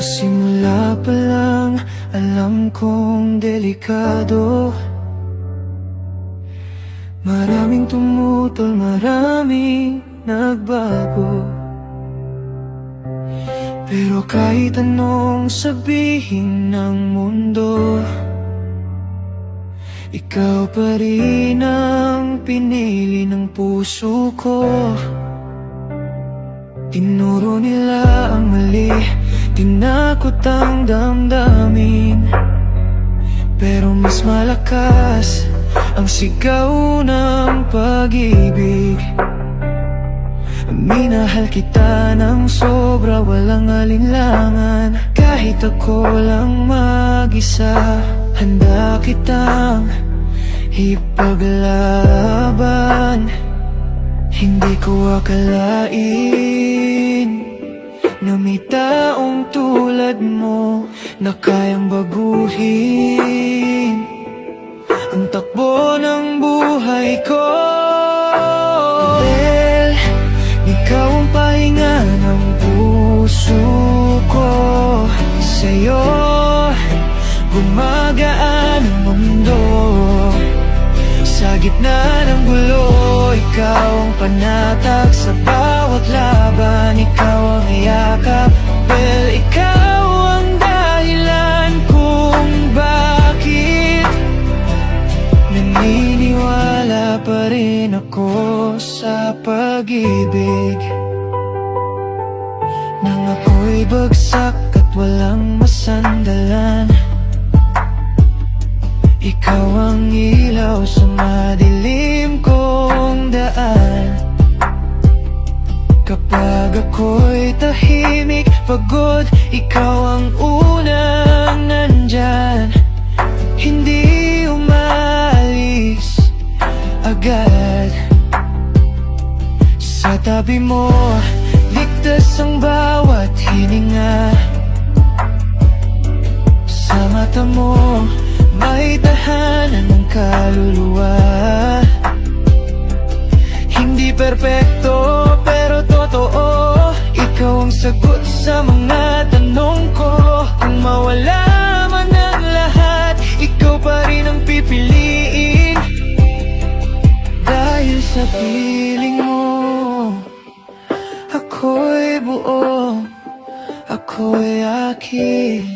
Sa simula pa lang, alam kong delikado. Maraming tumutol, maraming nagbago. Pero kahit anong sabihin ng mundo, ikaw pa rin ang pinili ng puso ko. Tinuro nila ang mali, tinakot ang damdamin, pero mas malakas ang sigaw ng pag-ibig. Minahal kita ng sobra, walang alinlangan. Kahit ako lang mag-isa, handa kitang ipaglaban. Hindi ko akalain na may taong tulad mo na kayang baguhin ang takbo ng buhay ko. Dahil ikaw ang pahinga ng puso ko. Sa'yo gumagaan ang mundo. Sa gitna ng gulo, ikaw ang panatag sa bawat laban. Ikaw ang iyakap, well, ikaw ang dahilan kung bakit naniniwala pa rin ako sa pag-ibig. Nang ako'y bagsak at walang masandalan, ikaw ang ilaw sa madilim kong daan. Kapag ako'y tahimik, pagod, ikaw ang unang nandyan. Hindi umalis agad. Sa tabi mo, ligtas ang bawat hininga. Sa mata mo, may tahanan ng kaluluwa. Hindi perpekto, pero totoo. Ikaw ang sagot sa mga tanong ko. Kung mawala man ang lahat, ikaw pa rin ang pipiliin. Dahil sa piling mo, ako'y buo, ako'y akin.